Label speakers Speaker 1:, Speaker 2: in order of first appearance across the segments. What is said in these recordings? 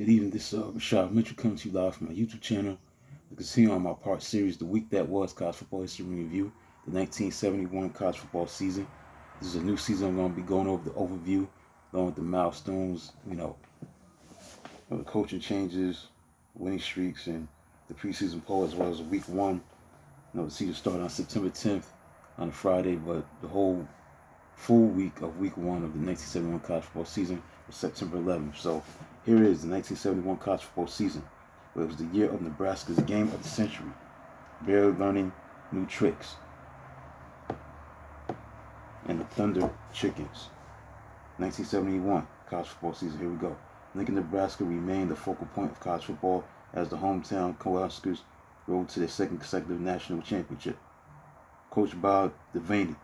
Speaker 1: Good evening, this is Rashad Mitchell coming to you live from my YouTube channel. To continue on my part series, The Week That Was College Football History Review, the 1971 college football season. This is a new season. I'm going to be going over the overview, along with the milestones, the coaching changes, winning streaks, and the preseason poll, as well as week one. The season started on September 10th on a Friday, but the whole full week of week one of the 1971 college football season was September 11th. So here is the 1971 college football season. It was the year of Nebraska's game of the century, barely learning new tricks, and the Thunder Chickens. 1971 college football season, here we go. Lincoln, Nebraska remained the focal point of college football as the hometown Cornhuskers rode to their second consecutive national championship. Coach Bob Devaney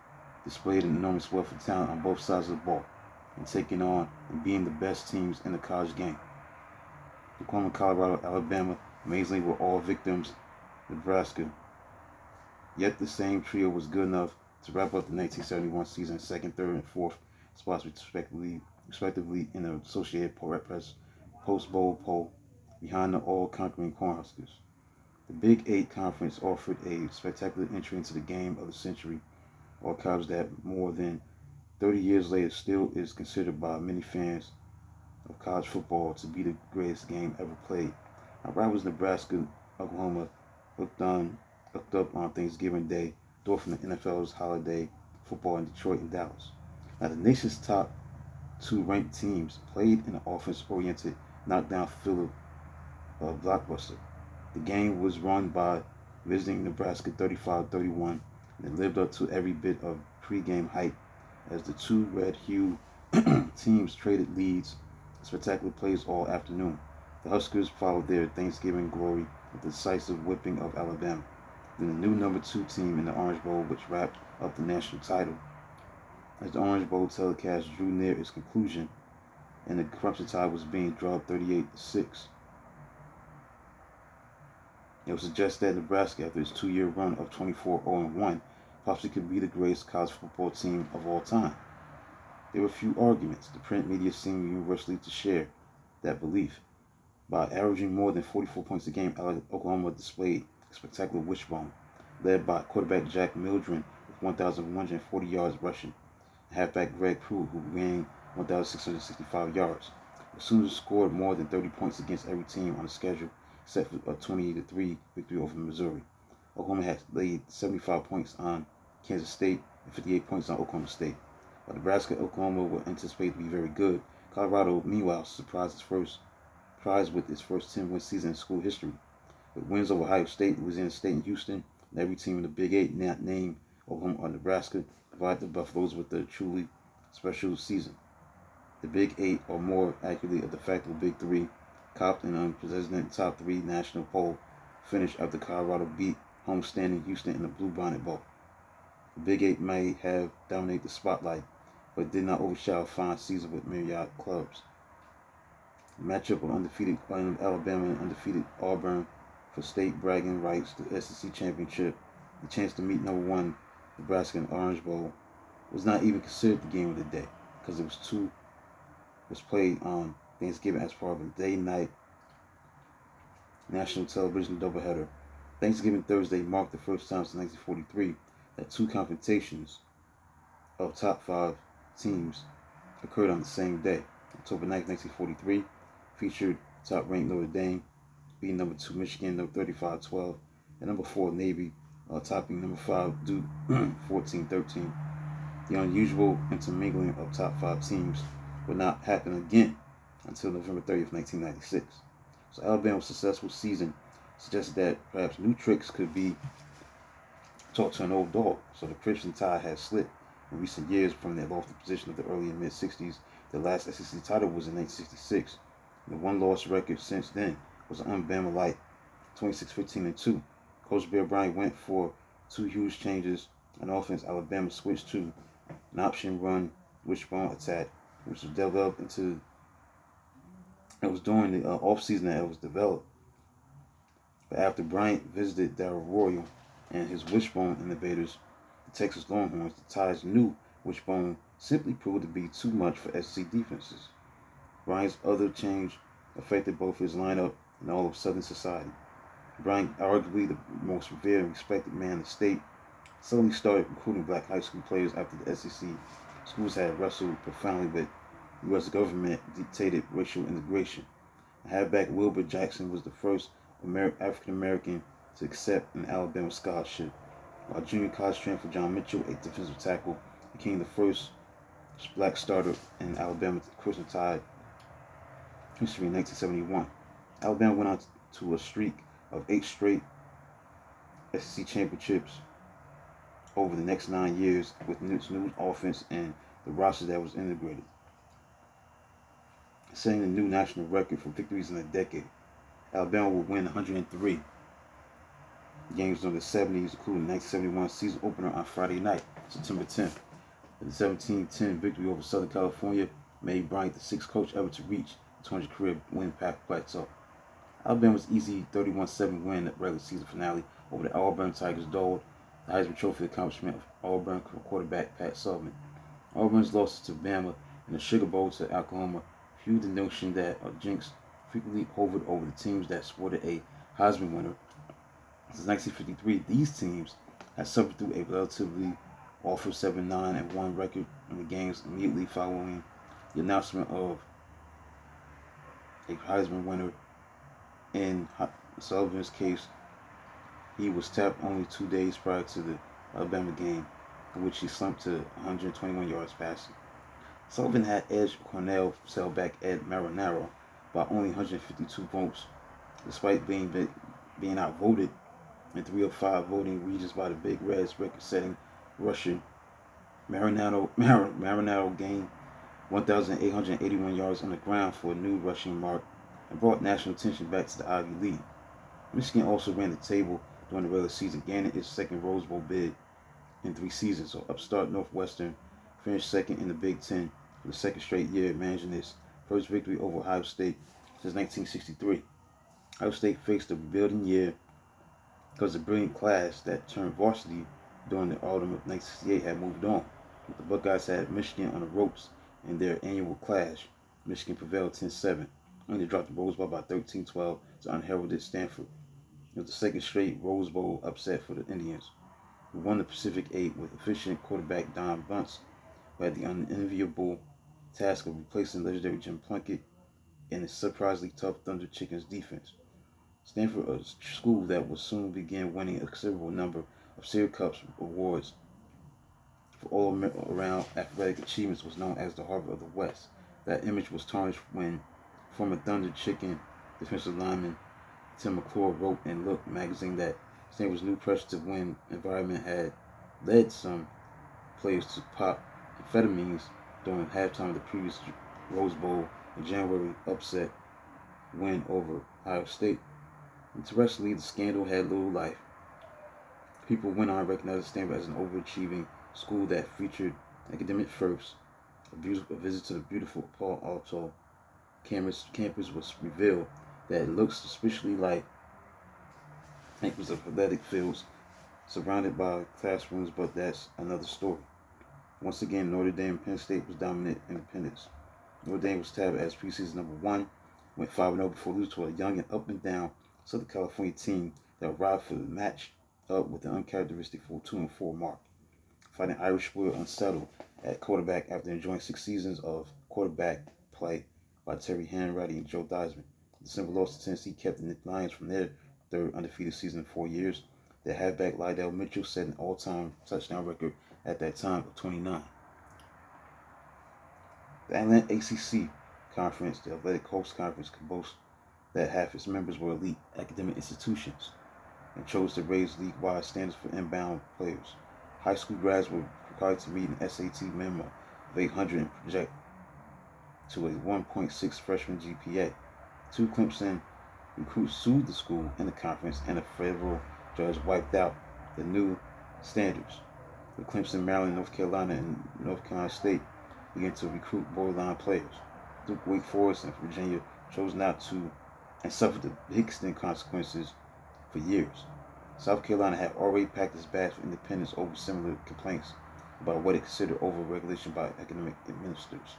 Speaker 1: displayed an enormous wealth of talent on both sides of the ball, and taking on and being the best teams in the college game. Oklahoma, Colorado, Alabama, amazingly were all victims. Nebraska. Yet the same trio was good enough to wrap up the 1971 season second, third, and fourth spots respectively in the Associated Press post-bowl poll behind the all-conquering Cornhuskers. The Big Eight Conference offered a spectacular entry into the game of the century, or college that more than 30 years later still is considered by many fans of college football to be the greatest game ever played. Our rivals Nebraska, Oklahoma looked up on Thanksgiving Day, dwarfing the NFL's holiday football in Detroit and Dallas. Now the nation's top two ranked teams played in an offense-oriented, knockdown filler blockbuster. The game was run by visiting Nebraska 35-31, and it lived up to every bit of pre-game hype as the two red-hued teams traded leads, spectacular plays all afternoon. The Huskers followed their Thanksgiving glory with the decisive whipping of Alabama, then the new number 2 team in the Orange Bowl, which wrapped up the national title. As the Orange Bowl telecast drew near its conclusion and the Crimson Tide was being dropped 38-6, it was suggested that Nebraska, after its 2-year run of 24-0-1, possibly could be the greatest college football team of all time. There were few arguments. The print media seemed universally to share that belief. By averaging more than 44 points a game, Oklahoma displayed a spectacular wishbone, led by quarterback Jack Mildren with 1,140 yards rushing, and halfback Greg Pruitt, who ran 1,665 yards. The Sooners scored more than 30 points against every team on the schedule, except for a 28-3 victory over Missouri. Oklahoma had laid 75 points on Kansas State and 58 points on Oklahoma State. While Nebraska and Oklahoma were anticipated to be very good, Colorado, meanwhile, surprised with its first 10-win season in school history. With wins over Ohio State, Louisiana State, and Houston, and every team in the Big Eight not named Oklahoma or Nebraska provided the Buffaloes with a truly special season. The Big Eight, or more accurately, a de facto Big Three, copped an unprecedented top 3 national poll finish after Colorado beat homestanding Houston in the Bluebonnet Bowl. The Big Eight may have dominated the spotlight, but did not overshadow a fine season with myriad clubs. The matchup with undefeated Alabama and undefeated Auburn for state bragging rights to the SEC championship, the chance to meet number 1 Nebraska in the Orange Bowl, was not even considered the game of the day because it was played on Thanksgiving as part of a day-night national television doubleheader. Thanksgiving Thursday marked the first time since 1943 that 2 confrontations of top 5 teams occurred on the same day. October 9, 1943 featured top-ranked Notre Dame beating number 2 Michigan, number 35-12, and number 4 Navy topping number 5 Duke 14-13. The unusual intermingling of top 5 teams would not happen again until November 30th, 1996. So Alabama's successful season suggested that perhaps new tricks could be taught to an old dog. So the Crimson Tide has slipped in recent years from their lofty position of the early and mid-60s. The last SEC title was in 1966. The one-loss record since then was an un-Bama-like 26-15-2. Coach Bear Bryant went for 2 huge changes on offense. Alabama switched to an option run wishbone attack, which was developed into. It was during the offseason that it was developed. But after Bryant visited Darrell Royal and his wishbone innovators, the Texas Longhorns, the Tide's new wishbone simply proved to be too much for SEC defenses. Bryant's other change affected both his lineup and all of Southern society. Bryant, arguably the most revered and respected man in the state, suddenly started recruiting black high school players after the SEC schools had wrestled profoundly with U.S. government dictated racial integration. Halfback Wilbur Jackson was the first African American to accept an Alabama scholarship, while junior college transfer John Mitchell, a defensive tackle, became the first black starter in Alabama Crimson Tide history in 1971. Alabama went on to a streak of 8 straight SEC championships over the next 9 years with its new offense and the roster that was integrated, setting a new national record for victories in a decade. Alabama would win 103 games during the 70s, including the 1971 season opener on Friday night, September 10th. The 17-10 victory over Southern California made Bryant the 6th coach ever to reach the 200 career win plateau. Alabama's easy 31-7 win at regular season finale over the Auburn Tigers dulled the Heisman Trophy accomplishment of Auburn quarterback Pat Sullivan. Auburn's losses to Bama and the Sugar Bowl to Oklahoma fueled the notion that a jinx frequently hovered over the teams that sported a Heisman winner. Since 1953, these teams had suffered through a relatively awful 7-9-1 record in the games immediately following the announcement of a Heisman winner. In Sullivan's case, he was tapped only 2 days prior to the Alabama game, in which he slumped to 121 yards passing. Sullivan had edged Cornell sailback Ed Marinaro by only 152 votes, despite being outvoted in 3 of 5 voting regions by the Big Reds, record-setting Russian. Marinaro gained 1,881 yards on the ground for a new rushing mark and brought national attention back to the Ivy League. Michigan also ran the table during the regular season, gaining its second Rose Bowl bid in 3 seasons, so upstart Northwestern finished second in the Big Ten for the second straight year, managing its first victory over Ohio State since 1963. Ohio State faced a rebuilding year because the brilliant class that turned varsity during the autumn of 1968 had moved on. But the Buckeyes had Michigan on the ropes in their annual clash. Michigan prevailed 10-7, only to drop the Rose Bowl by 13-12 to unheralded Stanford. It was the second straight Rose Bowl upset for the Indians, who won the Pacific 8 with efficient quarterback Don Bunce, who had the unenviable task of replacing legendary Jim Plunkett and his surprisingly tough Thunder Chickens defense. Stanford, a school that would soon begin winning a considerable number of Sierra Cups awards for all-around athletic achievements, was known as the Harvard of the West. That image was tarnished when former Thunder Chicken defensive lineman Tim McClure wrote in Look magazine that Stanford's new pressure to win environment had led some players to pop amphetamines during halftime of the previous Rose Bowl in January upset win over Ohio State. Interestingly, the scandal had little life. People went on to recognize Stanford as an overachieving school that featured academic firsts. A visit to the beautiful Paul Alto campus was revealed that it looks suspiciously like campus of athletic fields surrounded by classrooms, but that's another story. Once again, Notre Dame and Penn State was dominant independents. Notre Dame was tabbed as preseason number 1, went 5-0 before losing to a young and up and down Southern California team that arrived for the match up with an uncharacteristic 4-2-4 mark. Fighting Irish were unsettled at quarterback after enjoying 6 seasons of quarterback play by Terry Hanratty and Joe Theismann. The December loss to Tennessee kept the Lions from their third undefeated season in 4 years. Their halfback Lydell Mitchell set an all-time touchdown record at that time of 29. The Atlantic ACC Conference, the Athletic Coast Conference, could boast that half its members were elite academic institutions and chose to raise league-wide standards for inbound players. High school grads were required to meet an SAT minimum of 800 and project to a 1.6 freshman GPA. 2 Clemson recruits sued the school and the conference, and a federal judge wiped out the new standards. The Clemson, Maryland, North Carolina, and North Carolina State began to recruit borderline players. Duke, Wake Forest, and Virginia chose not to and suffered the Hickston consequences for years. South Carolina had already packed its bags for independence over similar complaints about what it considered over-regulation by academic administrators.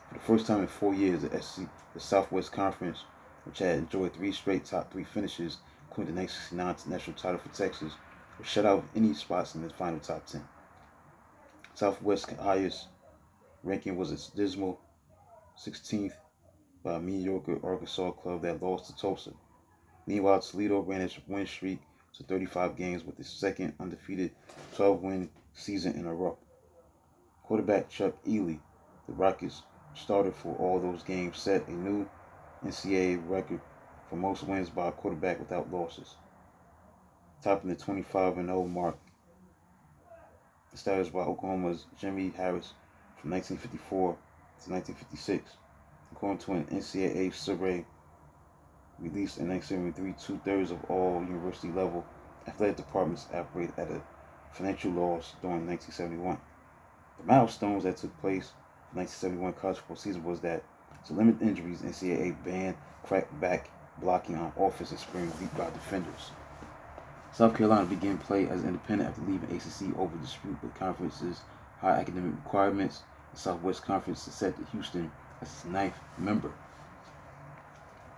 Speaker 1: For the first time in 4 years, the Southwest Conference which had enjoyed 3 straight top 3 finishes, including the 1969 national title for Texas, was shut out of any spots in the final top 10. Southwest's highest ranking was its dismal 16th by a mediocre Arkansas club that lost to Tulsa. Meanwhile, Toledo ran its win streak to 35 games with its second undefeated 12-win season in a row. Quarterback Chuck Ely, the Rockets starter for all those games, set a new NCAA record for most wins by a quarterback without losses, topping the 25-0 mark established by Oklahoma's Jimmy Harris from 1954 to 1956. According to an NCAA survey released in 1973, 2/3 of all university-level athletic departments operated at a financial loss during 1971. The milestones that took place for the 1971 college football season was that, to limit injuries, NCAA banned crackback blocking on offense and spraying weak by defenders. South Carolina began play as independent after leaving ACC over dispute with conference's high academic requirements. The Southwest Conference accepted Houston as its 9th member.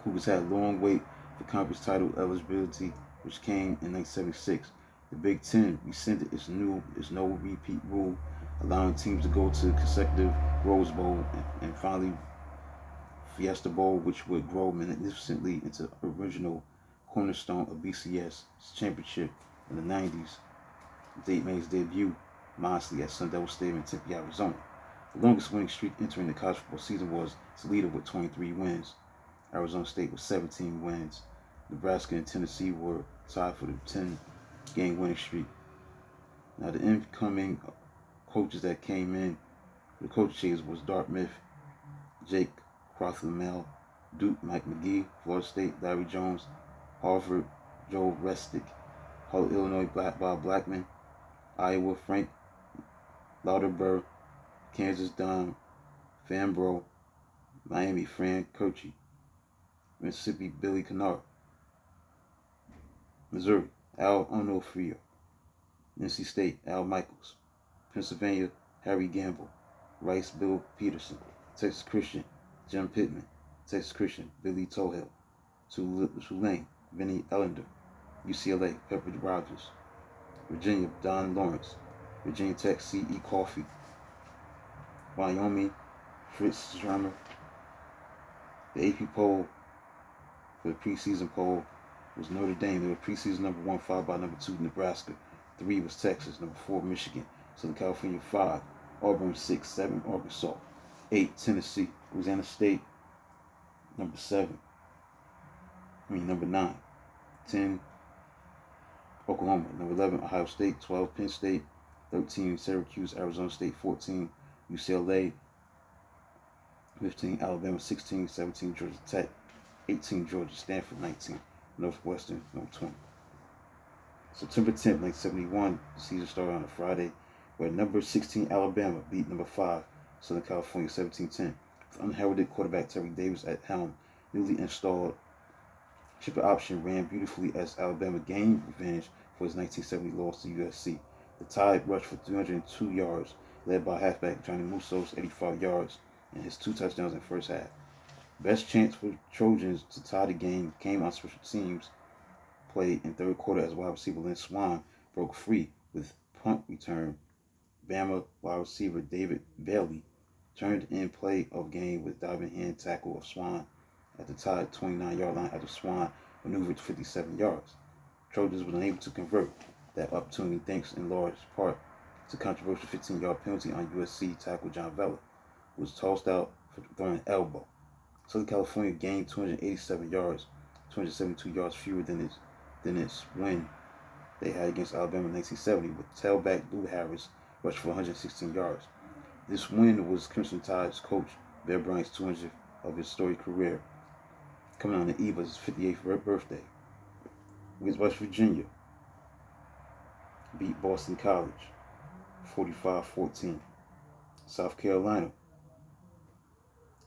Speaker 1: Cougars had a long wait for conference title eligibility, which came in 1976. The Big Ten rescinded its no repeat rule, allowing teams to go to consecutive Rose Bowl and finally Fiesta Bowl, which would grow magnificently into the original cornerstone of BCS championship in the 90s. Date made his debut modestly at Sun Devil Stadium in Tempe, Arizona. The longest winning streak entering the college football season was Toledo with 23 wins. Arizona State with 17 wins. Nebraska and Tennessee were tied for the 10-game winning streak. Now, the incoming coaches that came in for the coach change was Dartmouth, Jake Crothamel, Duke, Mike McGee, Florida State, Larry Jones, Harvard, Joe Restick, Illinois, Bob Blackman, Iowa, Frank Lauterbur, Kansas, Don Fambro, Miami, Fran Kirchie, Mississippi, Billy Kennard, Missouri, Al Onofrio, NC State, Al Michaels, Pennsylvania, Harry Gamble, Rice, Bill Peterson, Texas Christian, Jim Pittman, Texas Christian, Billy Tohill, Tulane, Vinny Ellender, UCLA, Pepper Rogers, Virginia, Don Lawrence, Virginia Tech, C.E. Coffey, Wyoming, Fritz Schremer. The AP poll for the preseason poll was Notre Dame. They were preseason number 1, followed by number 2, Nebraska. 3 was Texas, number 4, Michigan, Southern California 5, Auburn 6, 7, Arkansas, 8, Tennessee, Louisiana State, number 9, 10, Oklahoma, number 11, Ohio State, 12, Penn State, 13, Syracuse, Arizona State, 14, UCLA, 15, Alabama, 16, 17, Georgia Tech, 18, Georgia, Stanford, 19, Northwestern, number 20. September 10th, 1971, the season started on a Friday, where number 16 Alabama beat number 5 Southern California 17-10, with unheralded quarterback Terry Davis at helm. Newly installed triple option ran beautifully as Alabama gained revenge for his 1970 loss to USC. The Tide rushed for 302 yards, led by halfback Johnny Muso's 85 yards and his 2 touchdowns in the first half. Best chance for Trojans to tie the game came on special teams play in third quarter as wide receiver Lynn Swann broke free with punt return. Bama wide receiver David Bailey turned in play of game with diving hand tackle of Swann at the Tide 29-yard line after Swann maneuvered 57 yards. Trojans were unable to convert that opportunity thanks in large part to controversial 15-yard penalty on USC tackle John Vella, who was tossed out for throwing an elbow. Southern California gained 287 yards, 272 yards fewer than its win they had against Alabama in 1970, with tailback Lou Harris rushed for 116 yards. This win was Crimson Tide's coach Bear Bryant's 200th of his storied career, coming on the eve of his 58th birthday. Against West Virginia, beat Boston College 45-14. South Carolina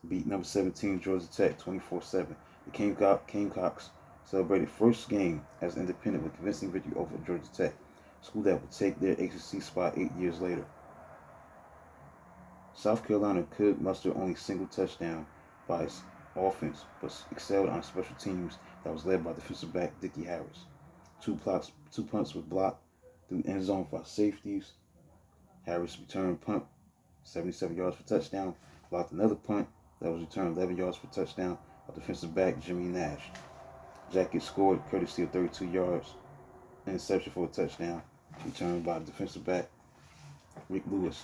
Speaker 1: beat number 17 Georgia Tech 24-7. The Gamecocks celebrated first game as independent with convincing victory over Georgia Tech, school that would take their ACC spot 8 years later. South Carolina could muster only a single touchdown by offense, but excelled on special teams that was led by defensive back Dickie Harris. Two punts were blocked through end zone by safeties. Harris returned punt, 77 yards for touchdown. Blocked another punt that was returned 11 yards for touchdown by defensive back Jimmy Nash. Jackets scored courtesy of 32 yards, interception for a touchdown, returned by defensive back Rick Lewis.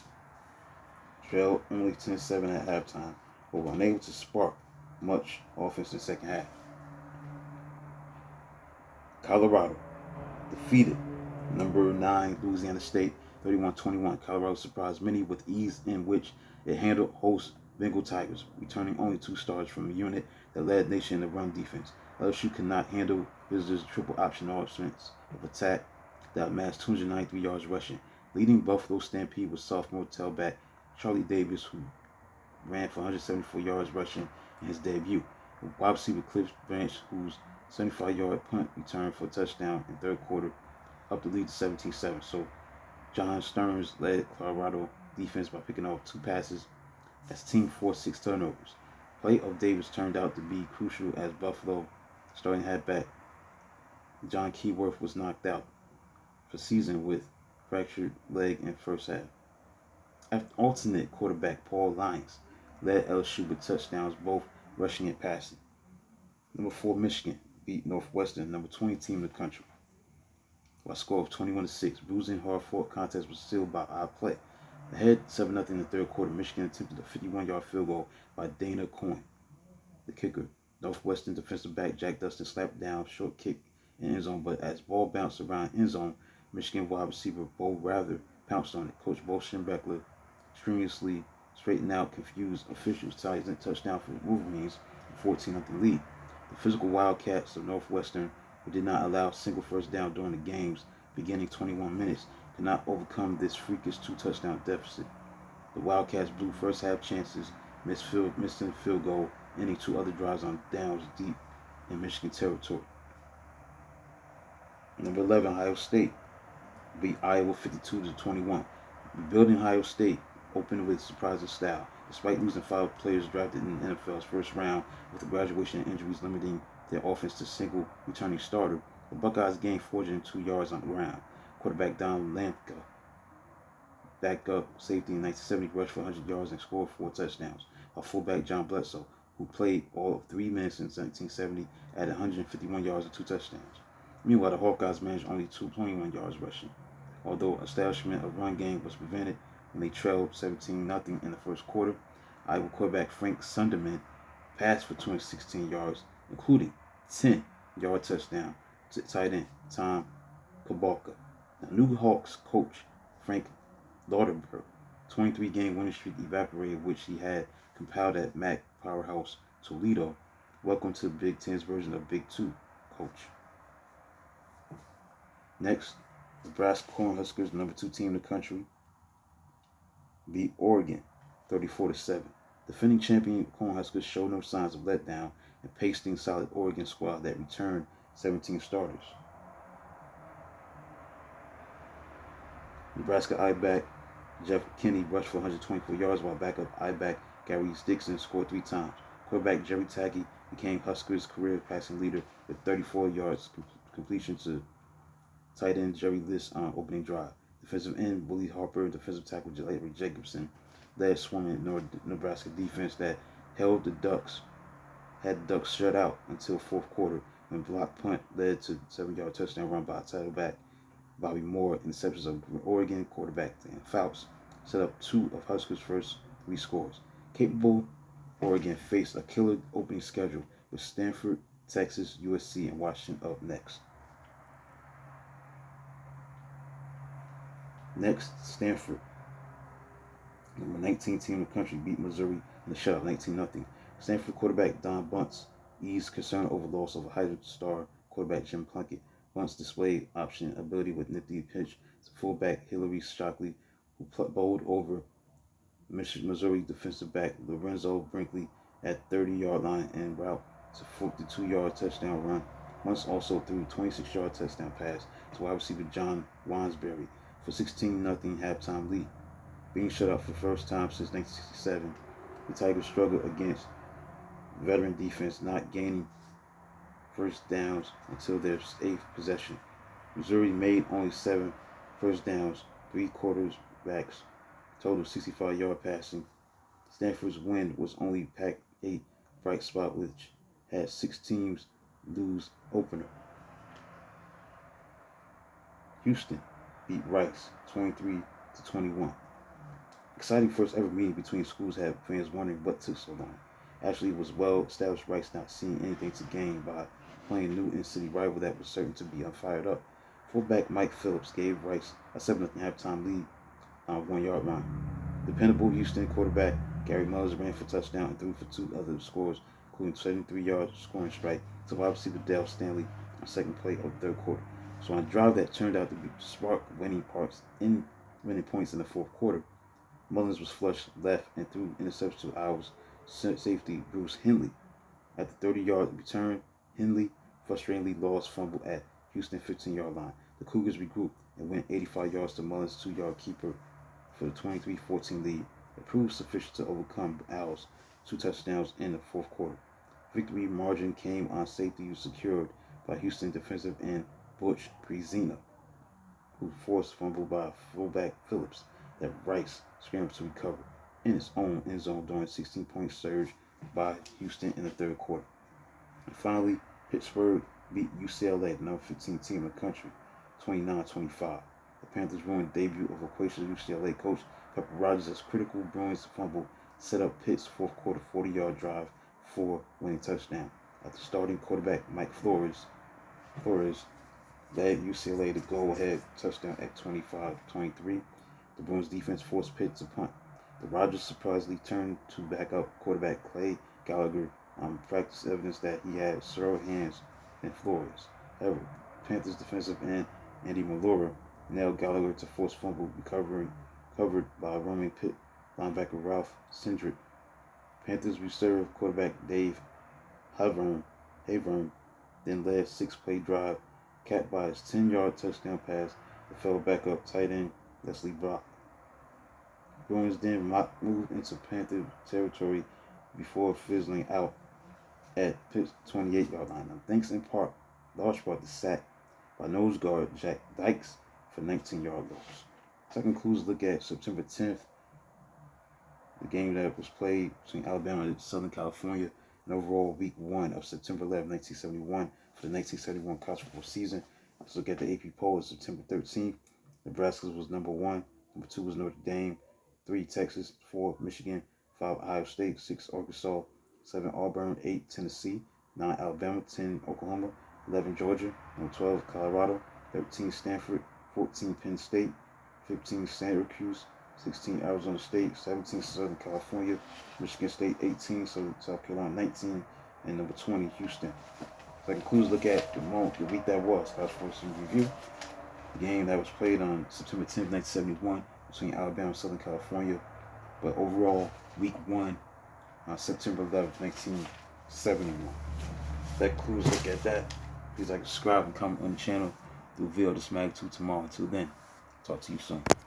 Speaker 1: Trailed only 10-7 at halftime, but were unable to spark much offense in the second half. Colorado defeated number 9 Louisiana State 31-21. Colorado surprised many with ease in which it handled host Bengal Tigers, returning only 2 stars from a unit that led nation in the run defense. LSU could not handle visitors' triple option offense of attack that amassed 293 yards rushing. Leading Buffalo Stampede was sophomore tailback Charlie Davis, who ran for 174 yards rushing in his debut. Wide receiver Cliff Branch, whose 75-yard punt return for a touchdown in third quarter, up the lead to 17-7. So John Stearns led Colorado defense by picking off 2 passes as team forced 6 turnovers. Play of Davis turned out to be crucial as Buffalo starting halfback John Keyworth was knocked out for season with fractured leg in first half. After alternate quarterback Paul Lyons led LSU with touchdowns both rushing and passing. Number 4 Michigan beat Northwestern, number 20 team in the country, by a score of 21-6. Bruising, hard-fought contest was sealed by odd play. Ahead 7-0 in the third quarter, Michigan attempted a 51-yard field goal by Dana Coyne, the kicker. Northwestern defensive back Jack Dustin slapped down short kick in end zone, but as ball bounced around end zone, Michigan wide receiver Bo Rather pounced on it. Coach Bo Schembechler strenuously straightened out confused officials, ties a touchdown for the Wolverines, 14-0 lead. The physical Wildcats of Northwestern, who did not allow a single first down during the game's beginning 21 minutes, could not overcome this freakish 2-touchdown deficit. The Wildcats blew first half chances, missing field goal, ending 2 other drives on downs deep in Michigan territory. Number 11, Ohio State beat Iowa 52-21. Rebuilding Ohio State opened with surprising style. Despite losing 5 players drafted in the NFL's first round, with the graduation and injuries limiting their offense to single returning starter, the Buckeyes gained 402 yards on the ground. Quarterback Don Lampka, backup safety in 1970, rushed for 100 yards and scored 4 touchdowns. While fullback John Bledsoe, who played all of 3 minutes in 1970, added 151 yards and 2 touchdowns. Meanwhile, the Hawkeyes managed only 21 yards rushing, although establishment of run game was prevented when they trailed 17-0 in the first quarter. Iowa quarterback Frank Sunderman passed for 216 yards, including 10-yard touchdown to tight end Tom Kabalka. Now, new Hawks coach Frank Lauderberg, 23-game winning streak evaporated, which he had compiled at MAC powerhouse Toledo. Welcome to Big Ten's version of Big 2, coach. Next, Nebraska Cornhuskers, number 2 team in the country, beat Oregon 34-7. Defending champion Cornhuskers showed no signs of letdown and pasting solid Oregon squad that returned 17 starters. Nebraska I-back Jeff Kinney rushed for 124 yards, while backup I-back Gary Dixon scored 3 times. Quarterback Jerry Taggy became Huskers' career passing leader with 34 yards completion to tight end Jerry List on opening drive. Defensive end Willie Harper and defensive tackle Larry Jacobson led swarming Nebraska defense that had the Ducks shut out until fourth quarter, when blocked punt led to 7-yard touchdown run by title back Bobby Moore. Interceptions of Oregon quarterback Dan Fouts set up 2 of Huskers' first 3 scores. Capable Oregon faced a killer opening schedule with Stanford, Texas, USC, and Washington up next. Next, Stanford, number 19 team in the country, beat Missouri in the shutout 19-0. Stanford quarterback Don Bunce eased concern over loss of a Heisman star quarterback Jim Plunkett. Bunce displayed option ability with nifty pitch to fullback Hillary Shockley, who bowled over Missouri defensive back Lorenzo Brinkley at 30-yard line en route to 42-yard touchdown run. Bunce also threw a 26-yard touchdown pass to wide receiver John Wansbury for 16-0 halftime lead. Being shut out for the first time since 1967, the Tigers struggled against veteran defense not gaining first downs until their 8th possession. Missouri made only 7 first downs, 3 quarterbacks, total 65-yard passing. Stanford's win was only Pac-8 bright spot, which had 6 teams lose opener. Houston beat Rice 23-21. Exciting first ever meeting between schools had fans wondering what took so long. Actually, it was well established Rice not seeing anything to gain by playing a new in-city rival that was certain to be unfired up. Fullback Mike Phillips gave Rice a 7-0 halftime lead on 1-yard line. Dependable Houston quarterback Gary Mullins ran for touchdown and threw for 2 other scores, including 73-yard scoring strike to wide receiver Dale Stanley on second play of the third quarter. So on a drive that turned out to be spark winning points in the fourth quarter, Mullins was flushed left and threw interception to Iowa's safety Bruce Henley. At the 30-yard return, Henley frustratingly lost fumble at Houston 15-yard line. The Cougars regrouped and went 85 yards to Mullins' 2-yard keeper for the 23-14 lead. It proved sufficient to overcome Owls' 2 touchdowns in the fourth quarter. Victory margin came on safety secured by Houston defensive end Butch Prezina, who forced fumble by fullback Phillips that Rice scrambled to recover in its own end zone during a 16-point surge by Houston in the third quarter. And finally, Pittsburgh beat UCLA, the number 15 team in the country, 29-25. The Panthers' ruined debut of loquacious UCLA coach Pepper Rogers' critical Bruins fumble set up Pitt's fourth quarter 40-yard drive for winning touchdown. After starting quarterback Mike Flores led UCLA to go-ahead touchdown at 25-23. The Bruins defense forced Pitt to punt. The Rogers surprisingly turned to backup quarterback Clay Gallagher on practice evidence that he had surer hands than Flores. However, Panthers defensive end Andy Malora nailed Gallagher to force fumble, covered by roaming Pitt linebacker Ralph Cindric. Panthers reserve quarterback Dave Havern then led a 6-play drive, capped by his 10-yard touchdown pass to fellow backup tight end Leslie Brock. Bruins then moved into Panther territory before fizzling out at Pitt's 28-yard line. Now, thanks in large part to sack by nose guard Jack Dykes for 19-yard loss. So that concludes a look at September 10th, the game that was played between Alabama and Southern California, and overall week 1 of September 11, 1971 for the 1971 college football season. Let's look at the AP poll of September 13th. Nebraska was number 1. Number 2 was Notre Dame. 3 Texas. 4 Michigan. 5 Ohio State. 6 Arkansas. 7 Auburn. 8 Tennessee. 9 Alabama. 10 Oklahoma. 11 Georgia. Number 12 Colorado. 13 Stanford. 14 Penn State. 15 Syracuse. 16 Arizona State. 17 Southern California. Michigan State. 18 South Carolina. 19 and number 20 Houston. So that concludes look at the week that was college football season review. The game that was played on September 10th, 1971 between Alabama and Southern California. But overall, week 1 on September 11th, 1971. That concludes look at that. Please like, subscribe, and comment on the channel. Do a video this magnitude tomorrow. Until then, talk to you soon.